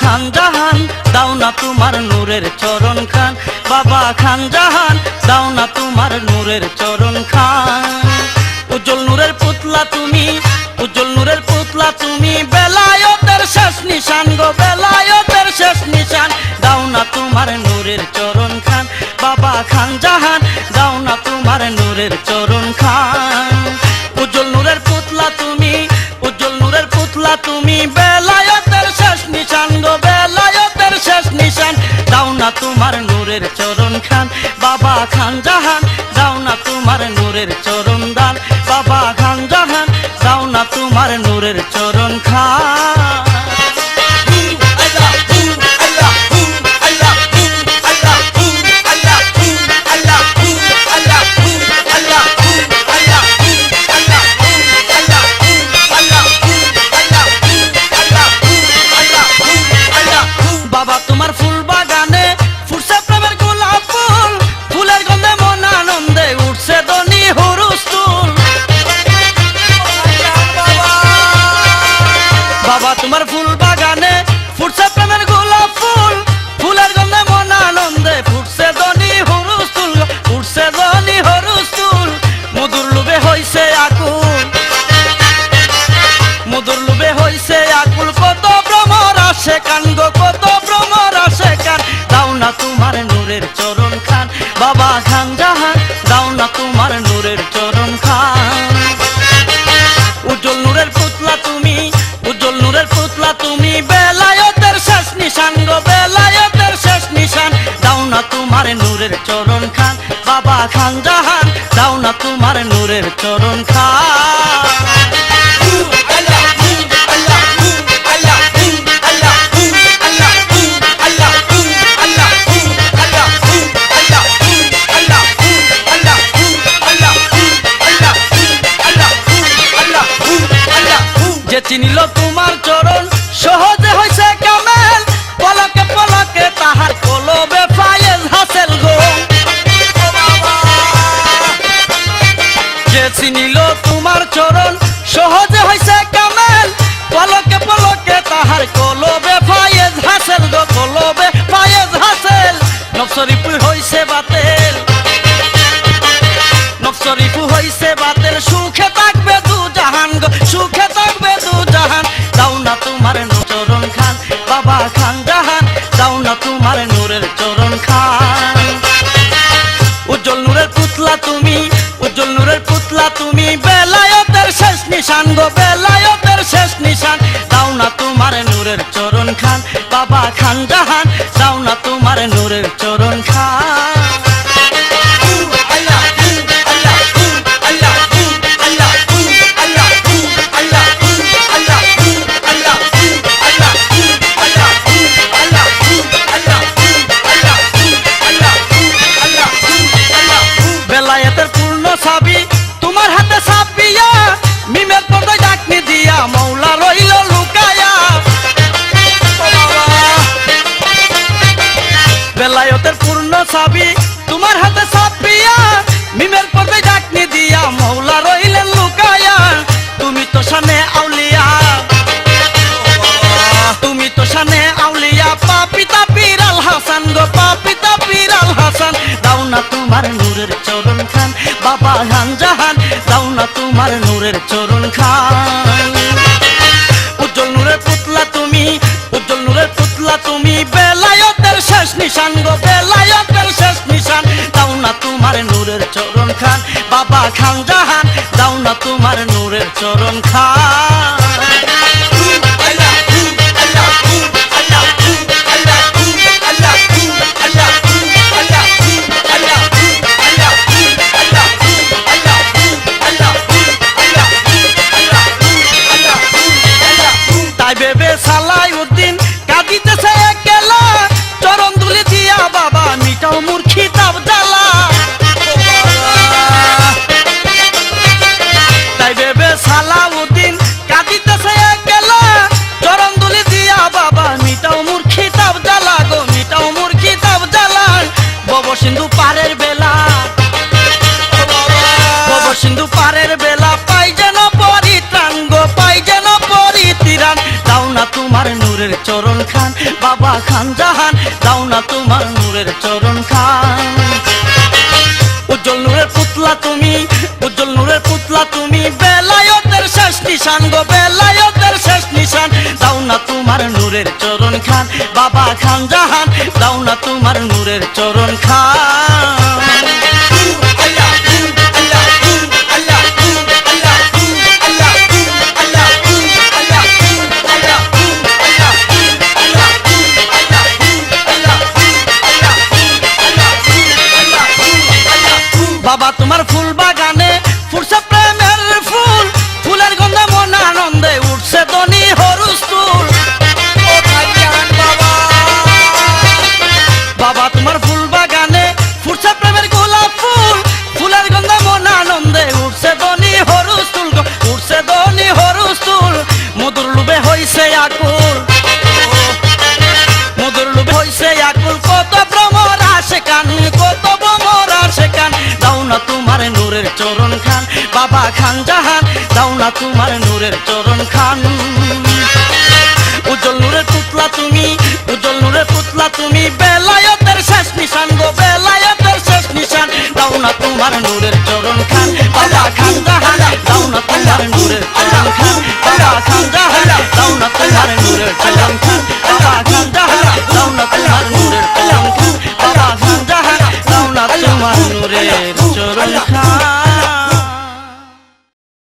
খান জাহান দাও না তোমার নূরের চরণ খান, বাবা খান জাহান দাও না তোমার নূরের চরণ খান। উজ্জ্বল নূরের পুতলা তুমি, উজ্জ্বল নূরের পুতলা তুমি, বেলায়েতের শেষ নিশান গো, বেলায়েতের শেষ নিশান, দাও না তোমার নূরের চরণ খান, বাবা খান জাহান দাও না তোমার নূরের চরণ খান। উজ্জ্বল নূরের পুতলা তুমি, উজ্জ্বল নূরের পুতলা তুমি, বেলায়েতের শেষ নিশান গো, বেলায়েতের শেষ নিশান, দাও না তোমার নূরের চরণ খান, বাবা খান জাহান দাও না তোমার নূরের চরণ দান, বাবা খান জাহান দাও না তোমার নূরের চরণ খান। বাবা তোমার ফুল বাগানে ফুটছে প্রেমের গোলাপ ফুল, ফুলের গন্ধে মন আনন্দে উঠছে দনি হুরুস্তুল। বাবা তোমার ফুল বাগানে ফুটছে প্রেমের গোলাপ ফুল, ফুলের গন্ধে মন আনন্দে ফুটছে দনি হুরুস্তুল, উঠছে দনি হুরুস্তুল। মধুর লোভে হইছে আকুল, মধুর লোভে হইছে আকুল, কত ভ্রমর আসে কান গো, কত ভ্রমর আসে কান, দাও না তোমার নূরের চরণ খান, বাবা খান জাহান দাও না তোমার নূরের চরণ খান। উজ্জ্বল নূরের পুতলা তুমি, উজ্জ্বল নূরের পুতলা তুমি, বেলায়েতের শেষ নিশান গো, বেলায়েতের শেষ নিশান, দাও না তোমার নূরের চরণ খান, বাবা খান জাহান দাও না তোমার নূরের চরণ খান। যে চিনিল তোমার চরণ সহজে হইছে কামেল, পলকে পলকে তাহার কলবে ফায়েজ হাসেল গো। যে চিনিল তোমার চরণ সহজে হইছে কামেল, পলকে পলকে তাহার কলবে ফায়েজ হাসেল গো, কলবে ফায়েজ হাসেল। নকশরীফ হইছে বাতেল, নকশরীফ হইছে বাতেল, সুখে থাকবে দু জাহান গো, সুখে থাকবে দু জাহান, দাও না তোমার চরণ খান, বাবা খান জাহান দাও না তোমার নূরের চরণ খান। উজ্জ্বল নূরের পুতলা তুমি, উজ্জ্বল নূরের পুতলা তুমি, বেলায়েতের শেষ নিশান গো, বেলায়েতের শেষ নিশান, দাও না তোমার নূরের চরণ খান, বাবা খান জাহান দাও না তোমার নূরের চরণ খান। বেলায়েতের পূর্ণ চাবি তোমার হাতে চাপিয়া, মিমের পর্দায় ডাকনি দিয়া মৌলা রইল লুকায়া। বেলায়েতের পূর্ণ চাবি তোমার হাতে চাপিয়া, মিমের পর্দায় ডাকনি দিয়া মৌলা রইলেন লুকায়া। তুমি তো শানে আউলিয়া, তুমি তো শানে আউলিয়া, পাপিতা পীর আল হাসান গো, পাপিতা পীর আল হাসান, দাও না তোমার নূরের চরণ খান, বাবা খান জাহান দাও না তোমার নূরের চরণ খান। উজ্জ্বল নূরের পুতলা তুমি, উজ্জ্বল নূরের পুতলা তুমি, বেলায়েতের শেষ নিশান গো, বেলায়েতের শেষ নিশান, দাও না তোমার নূরের চরণ খান, বাবা খান জাহান দাও না তোমার নূরের চরণ খান। তাই ভেবে সালাউদ্দিন কাঁদিতেছে একলা, চরণ দুলি দিয়া বাবা মিটাও মোর খিতাব জ্বালা। তাই ভেবে সালাউদ্দিন কাঁদিতেছে একলা, চরণ দুলি দিয়া বাবা মিটাও মোর খিতাব জ্বালা গো, মিটাও মোর খিতাব জ্বালা। বব সিন্ধু পারের বেলা, বব সিন্ধু পারের বেলা, পাই যেন পরিত্রাণ গো, পাই যেন পরিত্রাণ, দাও না তোমার নূরের চরণ খান বাবা খান জাহান দাও না তোমার নূরের চরণ খান উজ্জ্বল নূরের পুতলা তুমি উজ্জ্বল নূরের পুতলা তুমি বেলায়েতের শেষ নিশান গো বেলায়েতের শেষ নিশান দাও না তোমার নূরের চরণ খান বাবা খান জাহান দাও না তোমার নূরের চরণ খান বাবা তোমার ফুল বাগানে ফুটছে প্রেমের ফুল ফুলের গন্ধে মন আনন্দে উঠছে দনি হরুস্তুল বাবা তোমার ফুল বাগানে ফুটছে প্রেমের গোলাপ ফুল ফুলের গন্ধে মন আনন্দে উঠছে দনি হরুস্তুল উঠছে দনি হরুস্তুল মধুর লোভে হইছে আকুল মধুর লোভে হইছে আকুল কত ভ্রমর আসে কান কত ভ্রমর আসে কান দাও না তোমার নূরের চরণ খান বাবা খান জাহান দাও না তোমার নূরের চরণ খান উজ্জ্বল নূরের পুতলা তুমি উজ্জ্বল নূরের পুতলা তুমি বেলায়েতের শেষ নিশান গো বেলায়েতের শেষ নিশান দাও না তোমার নূরের চরণ খান বাবা খান জাহান দাও না তোমার নূরের চরণ খান বাবা খান জাহান দাও না তোমার নূরের চরণ খান বাবা খান জাহান দাও না তোমার নূরের চরণ খান বাবা খান জাহান দাও না তোমার নূরের চরণ খান